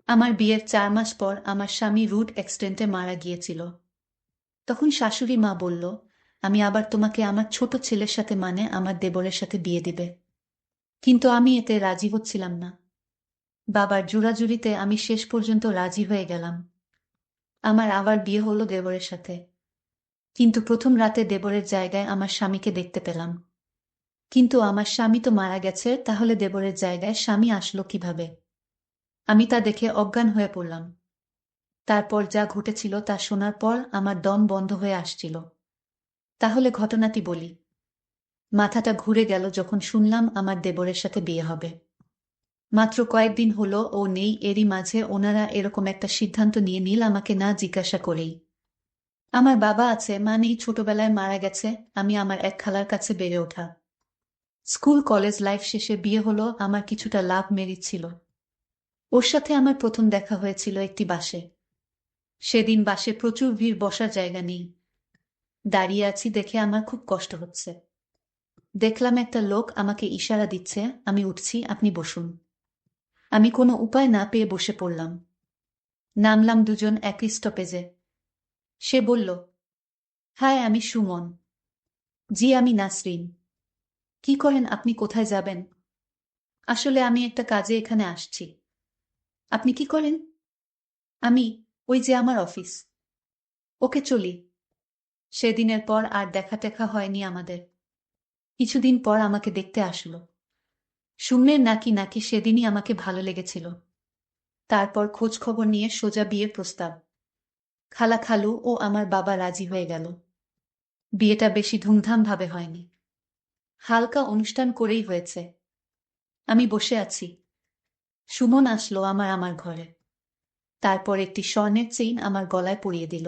আমার বিয়ের ৪ মাস পর আমার স্বামী রুড অ্যাক্সিডেন্টে মারা গিয়েছিল। তখন শাশুড়ি মা বলল, আমি আবার তোমাকে আমার ছোট ছেলের সাথে মানে আমার দেবরের সাথে বিয়ে দিবে। কিন্তু আমি এতে রাজি হচ্ছিলাম না। বাবার জোরাজুরিতে আমি শেষ পর্যন্ত রাজি হয়ে গেলাম। আমার আবার বিয়ে হলো দেবরের সাথে। কিন্তু প্রথম রাতে দেবরের জায়গায় আমার স্বামীকে দেখতে পেলাম। কিন্তু আমার স্বামী তো মারা গেছে, তাহলে দেবরের জায়গায় স্বামী আসলো কিভাবে? আমি তা দেখে অজ্ঞান হয়ে পড়লাম। তারপর যা ঘটেছিল তা শোনার পর আমার দম বন্ধ হয়ে আসছিল। তাহলে ঘটনাটি বলি। মাথাটা ঘুরে গেল যখন শুনলাম আমার দেবরের সাথে বিয়ে হবে। মাত্র কয়েকদিন হলো ও নেই, এরই মাঝে ওনারা এরকম একটা সিদ্ধান্ত নিয়ে নিল আমাকে না জিজ্ঞাসা করেই। আমার বাবা আছে, মা নেই, ছোটবেলায় মারা গেছে। আমি আমার এক খালার কাছে বেড়ে ওঠা। স্কুল কলেজ লাইফ শেষে বিয়ে হলো, আমার কিছুটা লাভ মেরিট ছিল। ওর সাথে আমার প্রথম দেখা হয়েছিল একটি বাসে। সেদিন বাসে প্রচুর ভিড়, বসার জায়গা নেই। দাঁড়িয়ে আছি দেখে আমার খুব কষ্ট হচ্ছে। দেখলাম একটা লোক আমাকে ইশারা দিচ্ছে, আমি উঠছি, আপনি বসুন। আমি কোনো উপায় না পেয়ে বসে পড়লাম। নামলাম দুজন একই স্টপেজে। সে বলল, হাই, আমি সুমন। জি, আমি নাসরিন। কি করেন আপনি, কোথায় যাবেন? আসলে আমি একটা কাজে এখানে আসছি। আপনি কি করেন? আমি, ওই যে আমার অফিস। ওকে, চলি। সেদিনের পর আর দেখা টেখা হয়নি আমাদের। কিছুদিন পর আমাকে দেখতে আসলো। সুমের নাকি নাকি সেদিনই আমাকে ভালো লেগেছিল। তারপর খোঁজ খবর নিয়ে সোজা বিয়ের প্রস্তাব। খালা খালু ও আমার বাবা রাজি হয়ে গেল। বিয়েটা বেশি ধুমধাম ভাবে হয়নি, হালকা অনুষ্ঠান করেই হয়েছে। আমি বসে আছি। সুমন আসলো আমার আমার ঘরে। তারপর একটি স্বর্ণের চেইন আমার গলায় পরিয়ে দিল।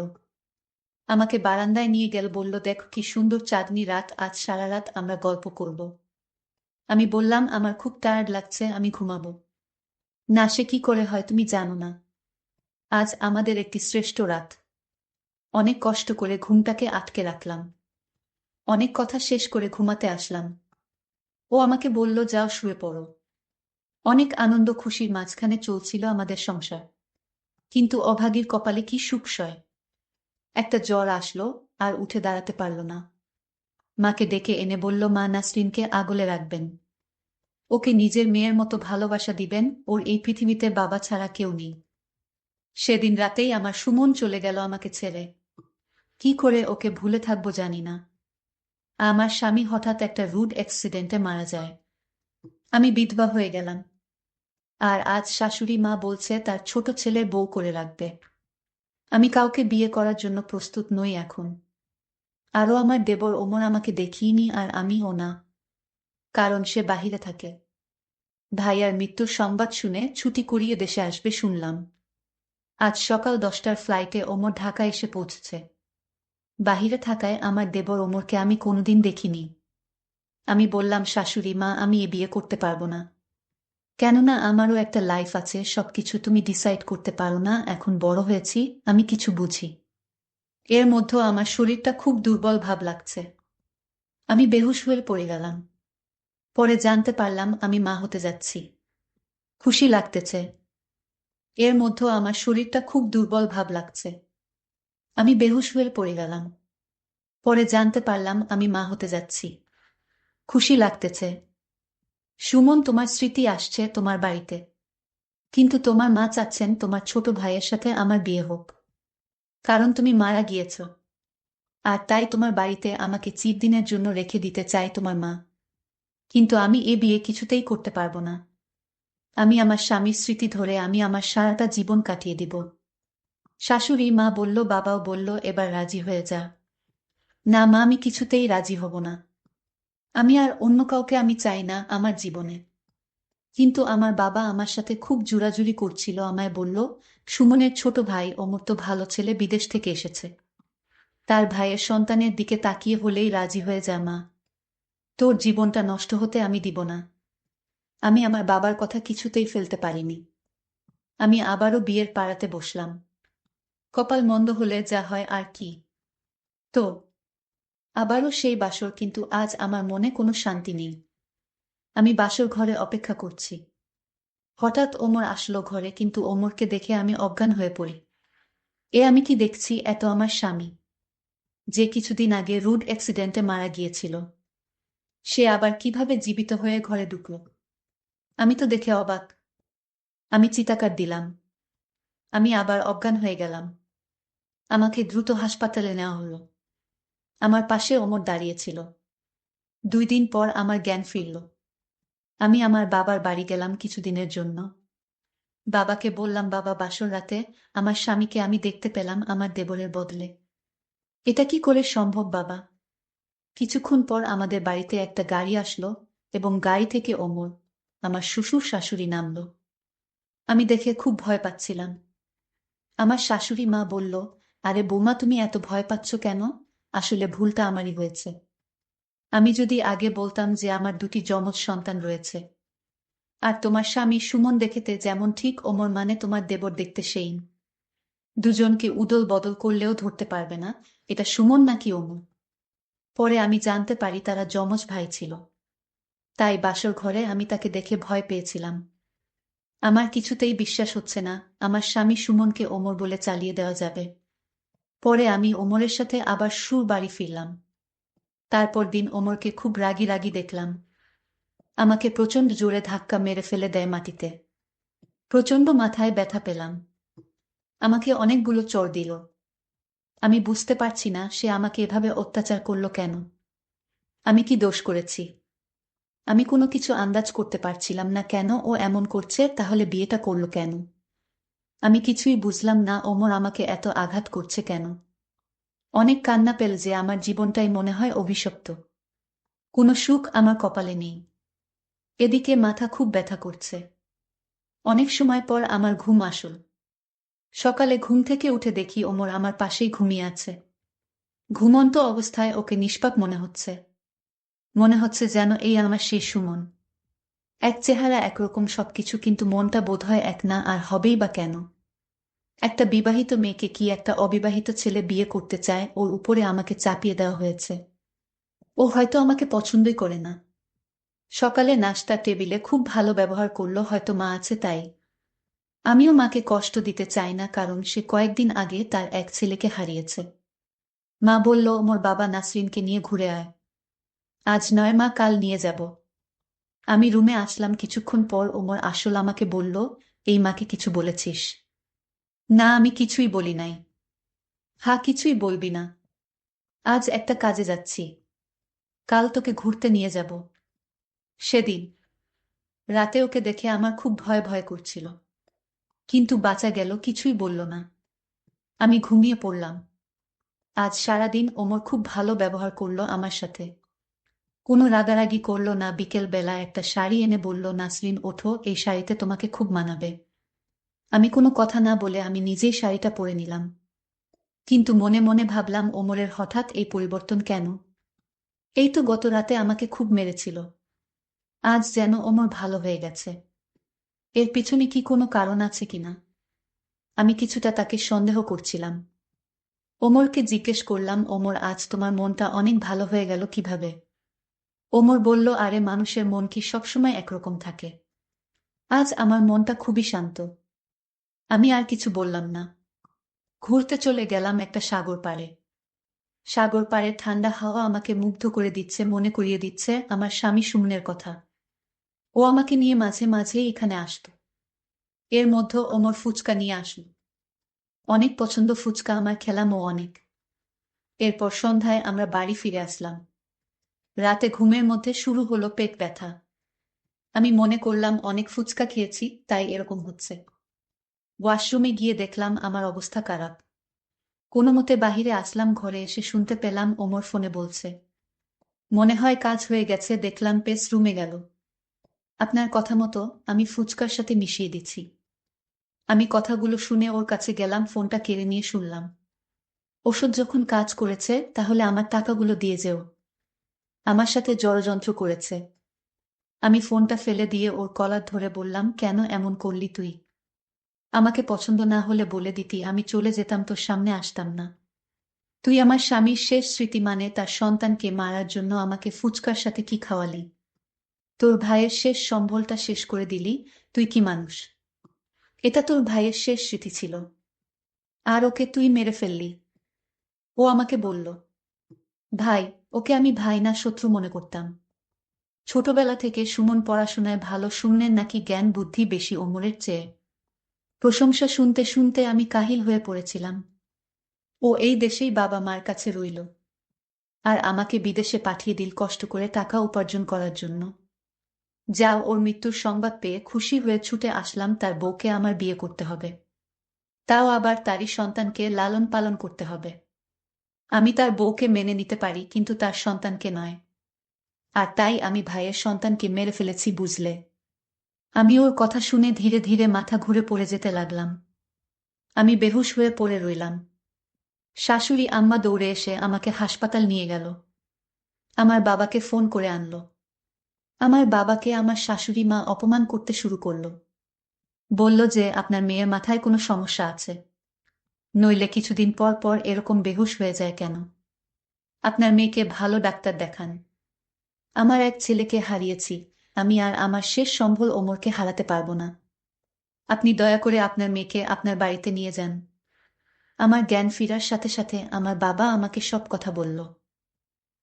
আমাকে বারান্দায় নিয়ে গেল, বলল, দেখ কি সুন্দর চাঁদনি রাত, আজ সারা রাত আমরা গল্প করব। আমি বললাম, আমার খুব টায়ার্ড লাগছে, আমি ঘুমাবো। না, সে কি করে হয় তুমি জানো না। আজ আমাদের একটি শ্রেষ্ঠ রাত। অনেক কষ্ট করে ঘুমটাকে আটকে রাখলাম। অনেক কথা শেষ করে ঘুমাতে আসলাম। ও আমাকে বলল, যাও শুয়ে পড়ো। অনেক আনন্দ খুশির মাঝখানে চলছিল আমাদের সংসার। কিন্তু অভাগীর কপালে কি সুখ সয়। একটা জ্বর আসলো, আর উঠে দাঁড়াতে পারল না। মাকে ডেকে এনে বলল, মা, নাসরিনকে আগলে রাখবেন। ওকে নিজের মেয়ের মতো ভালোবাসা দিবেন, ওর এই পৃথিবীতে বাবা ছাড়া কেউ নেই। সেদিন রাতেই আমার সুমন চলে গেল আমাকে ছেড়ে। কি করে ওকে ভুলে থাকবো জানি না। আমার স্বামী হঠাৎ একটা রুড অ্যাক্সিডেন্টে মারা যায়। আমি বিধবা হয়ে গেলাম। আর আজ শাশুড়ি মা বলছে তার ছোট ছেলে বউ করে রাখবে। আমি কাউকে বিয়ে করার জন্য প্রস্তুত নই এখন। আরও আমার দেবর ওমর আমাকে দেখিইনি, আর আমিও না। কারণ সে বাহিরে থাকে। ভাইয়ার মৃত্যুর সংবাদ শুনে ছুটি করিয়ে দেশে আসবে শুনলাম। আজ সকাল 10টার ফ্লাইটে ওমর ঢাকা এসে পৌঁছেছে। বাহিরে থাকায় আমার দেবর ওমরকে আমি কোনোদিন দেখিনি। আমি বললাম, শাশুড়ি মা, আমি এ বিয়ে করতে পারবো না। কেননা আমারও একটা লাইফ আছে, সবকিছু তুমি ডিসাইড করতে পারো না, এখন বড় হয়েছি, আমি কিছু বুঝি। এর মধ্যে আমার শরীরটা খুব দুর্বল ভাব লাগছে। আমি বেহুশ হয়ে পড়ে গেলাম। পরে জানতে পারলাম আমি মা হতে যাচ্ছি। খুশি লাগতেছে। এর মধ্যে আমার শরীরটা খুব দুর্বল ভাব লাগছে। আমি বেহুশ হয়ে পড়ে গেলাম। পরে জানতে পারলাম আমি মা হতে যাচ্ছি। খুশি লাগতেছে। সুমন, তোমার স্মৃতি আসছে তোমার বাড়িতে। কিন্তু তোমার মা চাচ্ছেন তোমার ছোট ভাইয়ের সাথে আমার বিয়ে হোক। কারণ তুমি মারা গিয়েছ। আর তাই তোমার বাড়িতে আমাকে চিরদিনের জন্য রেখে দিতে চাই তোমার মা। কিন্তু আমি এ বিয়ে কিছুতেই করতে পারবো না। আমি আমার স্বামীর স্মৃতি ধরে আমি আমার সারাটা জীবন কাটিয়ে দিব। শাশুড়ি মা বলল, বাবাও বলল, এবার রাজি হয়ে যা। না মা, আমি কিছুতেই রাজি হব না। আমি আর অন্য কাউকে আমি চাই না আমার জীবনে। কিন্তু আমার বাবা আমার সাথে খুব জোরাজুরি করছিল, আমায় বলল, সুমনের ছোট ভাই অমর তো ভালো ছেলে, বিদেশ থেকে এসেছে। তার ভাইয়ের সন্তানের দিকে তাকিয়ে হলেই রাজি হয়ে যা মা। তোর জীবনটা নষ্ট হতে আমি দিব না। আমি আমার বাবার কথা কিছুতেই ফেলতে পারিনি। আমি আবারও বিয়ের পাড়াতে বসলাম। কপাল মন্দ হলে যা হয় আর কি। তো আবারও সেই বাসর, কিন্তু আজ আমার মনে কোনো শান্তি নেই। আমি বাসর ঘরে অপেক্ষা করছি। হঠাৎ ওমর আসলো ঘরে, কিন্তু ওমরকে দেখে আমি অজ্ঞান হয়ে পড়ি। এ আমি কি দেখছি? এত আমার স্বামী, যে কিছুদিন আগে রোড অ্যাক্সিডেন্টে মারা গিয়েছিল, সে আবার কিভাবে জীবিত হয়ে ঘরে ঢুকল? আমি তো দেখে অবাক। আমি চিৎকার দিলাম। আমি আবার অজ্ঞান হয়ে গেলাম। আমাকে দ্রুত হাসপাতালে নেওয়া হলো। আমার পাশে ওমর দাঁড়িয়েছিল। 2 দিন পর আমার জ্ঞান ফিরল। আমি আমার বাবার বাড়ি গেলাম কিছুদিনের জন্য। বাবাকে বললাম, বাবা, বাসর রাতে আমার স্বামীকে আমি দেখতে পেলাম আমার দেবরের বদলে। এটা কি করে সম্ভব বাবা? কিছুক্ষণ পর আমাদের বাড়িতে একটা গাড়ি আসলো এবং গাড়ি থেকে ওমর, আমার শ্বশুর শাশুড়ি, নামলো। আমি দেখে খুব ভয় পাচ্ছিলাম। আমার শাশুড়ি মা বলল, আরে বৌমা, তুমি এত ভয় পাচ্ছ কেন? আসলে ভুলটা আমারই হয়েছে। আমি যদি আগে বলতাম যে আমার 2টি যমজ সন্তান রয়েছে, আর তোমার স্বামী সুমন দেখতে যেমন ঠিক ওমর মানে তোমার দেবর দেখতে সেই, দুজনকে উদল বদল করলেও ধরতে পারবে না এটা সুমন নাকি ওমর। পরে আমি জানতে পারি তারা যমজ ভাই ছিল। তাই বাসর ঘরে আমি তাকে দেখে ভয় পেয়েছিলাম। আমার কিছুতেই বিশ্বাস হচ্ছে না আমার স্বামী সুমনকে ওমর বলে চালিয়ে দেওয়া যাবে। পরে আমি ওমরের সাথে আবার সুর বাড়ি ফিরলাম। তারপর দিন ওমরকে খুব রাগী রাগী দেখলাম। আমাকে প্রচণ্ড জোরে ধাক্কা মেরে ফেলে দেয় মাটিতে। প্রচণ্ড মাথায় ব্যথা পেলাম। আমাকে অনেকগুলো চড় দিল। আমি বুঝতে পারছি না সে আমাকে এভাবে অত্যাচার করলো কেন। আমি কি দোষ করেছি? আমি কোনো কিছু আন্দাজ করতে পারছিলাম না কেন ও এমন করছে। তাহলে বিয়েটা করলো কেন? আমি কিছুই বুঝলাম না ওমর আমাকে এত আঘাত করছে কেন। অনেক কান্না পেল যে আমার জীবনটাই মনে হয় অভিশপ্ত। কোনো সুখ আমার কপালে নেই। এদিকে মাথা খুব ব্যথা করছে। অনেক সময় পর আমার ঘুম আসল। সকালে ঘুম থেকে উঠে দেখি ওমর আমার পাশেই ঘুমিয়ে আছে। ঘুমন্ত অবস্থায় ওকে নিষ্পাপ মনে হচ্ছে। মনে হচ্ছে যেন এই আমার সেই সুমন। এক চেহারা, একরকম সবকিছু, কিন্তু মনটা বোধহয় এক না। আর হবেই বা কেন? একটা বিবাহিত মেয়েকে কি একটা অবিবাহিত ছেলে বিয়ে করতে চায়? ওর উপরে আমাকে চাপিয়ে দেওয়া হয়েছে। ও হয়তো আমাকে পছন্দই করে না। সকালে নাস্তার টেবিলে খুব ভালো ব্যবহার করলো, হয়তো মা আছে তাই। আমিও মাকে কষ্ট দিতে চাই না, কারণ সে কয়েকদিন আগে তার এক ছেলেকে হারিয়েছে। মা বলল, ওমর বাবা নাসরিনকে নিয়ে ঘুরে আয়। আজ নয় মা, কাল নিয়ে যাব। আমি রুমে আসলাম কিছুক্ষণ পর। ওমর আসল আমাকে বলল, এই মাকে কিছু বলেছিস? না, আমি কিছুই বলি নাই। হ্যাঁ, কিছুই বলবি না? আজ একটা কাজে যাচ্ছি, কাল তোকে ঘুরতে নিয়ে যাব। সেদিন রাতে ওকে দেখে আমার খুব ভয় ভয় করছিল, কিন্তু বাঁচা গেল, কিছুই বলল না। আমি ঘুমিয়ে পড়লাম। আজ সারাদিন ওমর খুব ভালো ব্যবহার করলো আমার সাথে। কোনো রাগারাগি করলো না। বিকেল বেলা একটা শাড়ি এনে বলল, নাসরিন ওঠো, এই শাড়িতে তোমাকে খুব মানাবে। আমি কোনো কথা না বলে আমি নিজেই শাড়িটা পরে নিলাম। কিন্তু মনে মনে ভাবলাম, ওমরের হঠাৎ এই পরিবর্তন কেন? এই তো গত রাতে আমাকে খুব মেরেছিল, আজ যেন ওমর ভালো হয়ে গেছে। এর পিছনে কি কোনো কারণ আছে কিনা? আমি কিছুটা তাকে সন্দেহ করছিলাম। ওমরকে জিজ্ঞেস করলাম, ওমর, আজ তোমার মনটা অনেক ভালো হয়ে গেল কিভাবে? ওমর বলল, আরে মানুষের মন কি সবসময় একরকম থাকে? আজ আমার মনটা খুবই শান্ত। আমি আর কিছু বললাম না। ঘুরতে চলে গেলাম একটা সাগর পাড়ে। সাগর পাড়ের ঠান্ডা হাওয়া আমাকে মুগ্ধ করে দিচ্ছে, মনে করিয়ে দিচ্ছে আমার স্বামী সুমনের কথা। ও আমাকে নিয়ে মাঝে মাঝে এখানে আসতো। এর মধ্যে ওমর ফুচকা নিয়ে আসলো। অনেক পছন্দ ফুচকা আমার, খেলাম ও অনেক। এরপর সন্ধ্যায় আমরা বাড়ি ফিরে আসলাম। রাতে ঘুমের মধ্যে শুরু হলো পেট ব্যথা। আমি মনে করলাম অনেক ফুচকা খেয়েছি, তাই এরকম হচ্ছে। ওয়াশরুমে গিয়ে দেখলাম আমার অবস্থা খারাপ। কোনো মতে বাহিরে আসলাম, ঘরে এসে শুনতে পেলাম ওমর ফোনে বলছে, মনে হয় কাজ হয়ে গেছে। দেখলাম পেস রুমে গেল। আপনার কথা মতো আমি ফুচকার সাথে মিশিয়ে দিচ্ছি। আমি কথাগুলো শুনে ওর কাছে গেলাম, ফোনটা কেড়ে নিয়ে শুনলাম, ওষুধ যখন কাজ করেছে তাহলে আমার টাকাগুলো দিয়ে যেও। আমার সাথে ষড়যন্ত্র করেছে। আমি ফোনটা ফেলে দিয়ে ওর কলার ধরে বললাম, কেন এমন করলি তুই? আমাকে পছন্দ না হলে বলে দিতি, আমি চলে যেতাম, তোর সামনে আসতাম না। তুই আমার স্বামীর শেষ স্মৃতি মানে তার সন্তানকে মারার জন্য আমাকে ফুচকার সাথে কি খাওয়ালি? তোর ভাইয়ের শেষ সম্বলটা শেষ করে দিলি, তুই কি মানুষ? এটা তোর ভাইয়ের শেষ স্মৃতি ছিল, আর ওকে তুই মেরে ফেললি। ও আমাকে বলল, ভাই, ওকে আমি ভাই না শত্রু মনে করতাম। ছোটবেলা থেকে সুমন পড়াশোনায় ভালো, শূন্যের নাকি জ্ঞান বুদ্ধি বেশি ওমরের চেয়ে। প্রশংসা শুনতে শুনতে আমি কাহিল হয়ে পড়েছিলাম। ও এই দেশেই বাবা মার কাছে রইল, আর আমাকে বিদেশে পাঠিয়ে দিল কষ্ট করে টাকা উপার্জন করার জন্য। যাও, ওর মৃত্যুর সংবাদ পেয়ে খুশি হয়ে ছুটে আসলাম, তার বউকে আমার বিয়ে করতে হবে, তাও আবার তারই সন্তানকে লালন পালন করতে হবে। আমি তার বউকে মেনে নিতে পারি, কিন্তু তার সন্তানকে নয়। আর তাই আমি ভাইয়ের সন্তানকে মেরে ফেলেছি, বুঝলে? আমি ওর কথা শুনে ধীরে ধীরে মাথা ঘুরে পড়ে যেতে লাগলাম। আমি বেহুশ হয়ে পড়ে রইলাম। শাশুড়ি আম্মা দৌড়ে এসে আমাকে হাসপাতাল নিয়ে গেল। আমার বাবাকে ফোন করে আনলো। আমার বাবাকে আমার শাশুড়ি মা অপমান করতে শুরু করলো। বলল যে আপনার মেয়ের মাথায় কোনো সমস্যা আছে, নইলে কিছুদিন পর পর এরকম বেহুশ হয়ে যায় কেন? আপনার মেয়েকে ভালো ডাক্তার দেখান। আমার এক ছেলেকে হারিয়েছি, আমি আর আমার শেষ সম্বল ওমরকে হারাতে পারবো না। আপনি দয়া করে আপনার মেয়েকে আপনার বাড়িতে নিয়ে যান। আমার জ্ঞান ফিরার সাথে সাথে আমার বাবা আমাকে সব কথা বলল।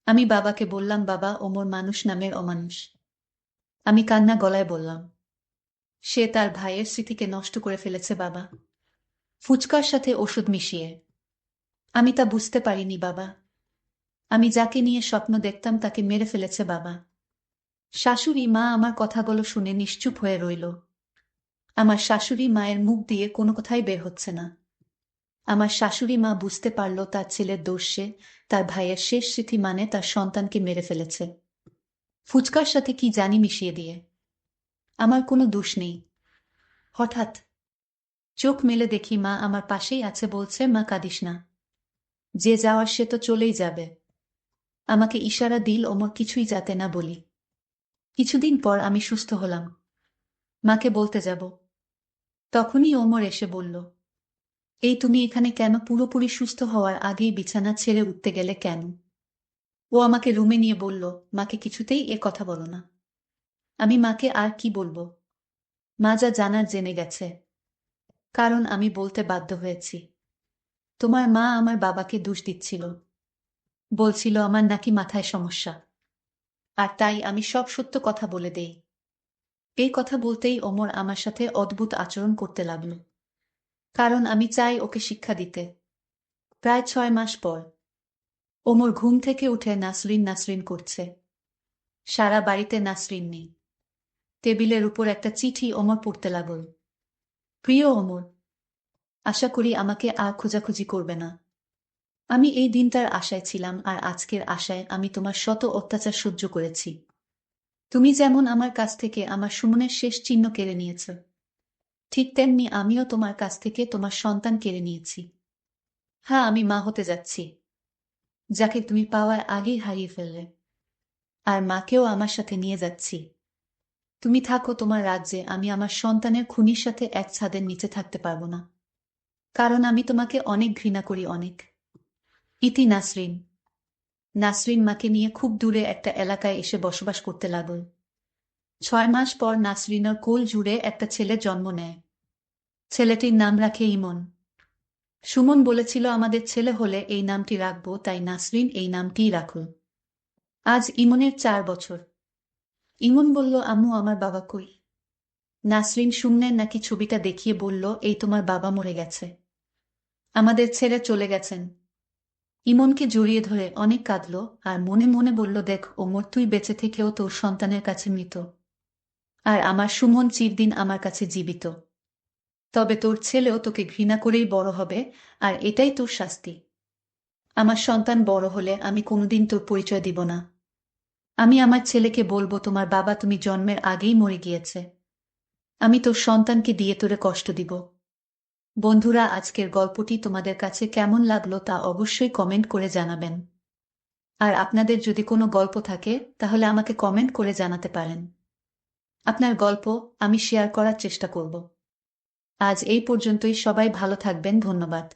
আমি বাবাকে বললাম, বাবা, ওমর মানুষ নামের অমানুষ। আমি কান্না গলায় বললাম, সে তার ভাইয়ের স্মৃতিকে নষ্ট করে ফেলেছে বাবা, ফুচকার সাথে ওষুধ মিশিয়ে। আমি তা বুঝতে পারিনি বাবা। আমি যাকে নিয়ে স্বপ্ন দেখতাম তাকে মেরে ফেলেছে বাবা। শাশুড়ি মা আমার কথাগুলো শুনে নিশ্চুপ হয়ে রইল। আমার শাশুড়ি মায়ের মুখ দিয়ে কোনো কথাই বের হচ্ছে না। আমার শাশুড়ি মা বুঝতে পারল তার ছেলের দোষে তার ভাইয়ের শেষ স্মৃতি মানে তার সন্তানকে মেরে ফেলেছে, ফুচকার সাথে কি জানি মিশিয়ে দিয়ে। আমার কোনো দোষ নেই। হঠাৎ চোখ মেলে দেখি মা আমার পাশেই আছে, বলছে, মা কাঁদিস না, যে যাওয়ার সে তো চলেই যাবে। আমাকে ইশারা দিল ওমর কিছুই যাতে না বলি। কিছুদিন পর আমি সুস্থ হলাম, মাকে বলতে যাব। তখনই ওমর এসে বলল, এই তুমি এখানে কেন? পুরোপুরি সুস্থ হওয়ার আগেই বিছানা ছেড়ে উঠতে গেলে কেন? ও আমাকে রুমে নিয়ে বলল, মাকে কিছুতেই এ কথা বলো না। আমি মাকে আর কি বলবো? মা যা জানার জেনে গেছে, কারণ আমি বলতে বাধ্য হয়েছি। তোমার মা আমার বাবাকে দোষ দিচ্ছিল, বলছিল আমার নাকি মাথায় সমস্যা, আর তাই আমি সব সত্য কথা বলে দেই। এই কথা বলতেই ওমর আমার সাথে অদ্ভুত আচরণ করতে লাগল, কারণ আমি চাই ওকে শিক্ষা দিতে। প্রায় 6 মাস পর ওমর ঘুম থেকে উঠে নাসরিন নাসরিন করছে। সারা বাড়িতে নাসরিন নেই। টেবিলের উপর একটা চিঠি ওমর পড়তে লাগল। প্রিয় ওমর, আশা করি আমাকে আর খোঁজাখুঁজি করবে না। আমি এই দিনটার আশায় ছিলাম, আর আজকের আশায় আমি তোমার শত অত্যাচার সহ্য করেছি। তুমি যেমন আমার কাছ থেকে আমার সুমনের শেষ চিহ্ন কেড়ে নিয়েছ, ঠিক তেমনি আমিও তোমার কাছ থেকে তোমার সন্তান কেড়ে নিয়েছি। হ্যাঁ, আমি মা হতে যাচ্ছি, যাকে তুমি পাওয়ার আগেই হারিয়ে ফেললে। আর মাকেও আমার সাথে নিয়ে যাচ্ছি। তুমি থাকো তোমার রাজ্যে, আমি আমার সন্তানের খুনির সাথে এক ছাদের নিচে থাকতে পারবো না, কারণ আমি তোমাকে অনেক ঘৃণা করি, অনেক। ইতি নাসরিন। নাসরিন মাকে নিয়ে খুব দূরে একটা এলাকায় এসে বসবাস করতে লাগল। 6 মাস পর নাসরিনের কোল জুড়ে একটা ছেলে জন্ম নেয়। ছেলেটির নাম রাখে ইমন। সুমন বলেছিল আমাদের ছেলে হলে এই নামটি রাখবো, তাই নাসরিন এই নামটিই রাখল। আজ ইমনের 4 বছর। ইমন বলল, আম্মু, আমার বাবা কই? নাসরিন শূন্যের নাকি ছবিটা দেখিয়ে বলল, এই তোমার বাবা মরে গেছে, আমাদের ছেড়ে চলে গেছেন। ইমনকে জড়িয়ে ধরে অনেক কাঁদল, আর মনে মনে বলল, দেখ ওমর, তুই বেঁচে থেকেও তোর সন্তানের কাছে মৃত, আর আমার সুমন চিরদিন আমার কাছে জীবিত। তবে তোর ছেলেও তোকে ঘৃণা করেই বড় হবে, আর এটাই তোর শাস্তি। আমার সন্তান বড় হলে আমি কোনোদিন তোর পরিচয় দিব না। আমি আমার ছেলেকে বলবো, তোমার বাবা তুমি জন্মের আগেই মরে গিয়েছে। আমি তোর সন্তানকে দিয়ে তোরে কষ্ট দিব। বন্ধুরা, আজকের গল্পটি তোমাদের কাছে কেমন লাগলো তা অবশ্যই কমেন্ট করে জানাবেন। আর আপনাদের যদি কোনো গল্প থাকে তাহলে আমাকে কমেন্ট করে জানাতে পারেন। আপনার গল্প আমি শেয়ার করার চেষ্টা করব। আজ এই পর্যন্তই, সবাই ভালো থাকবেন, ধন্যবাদ।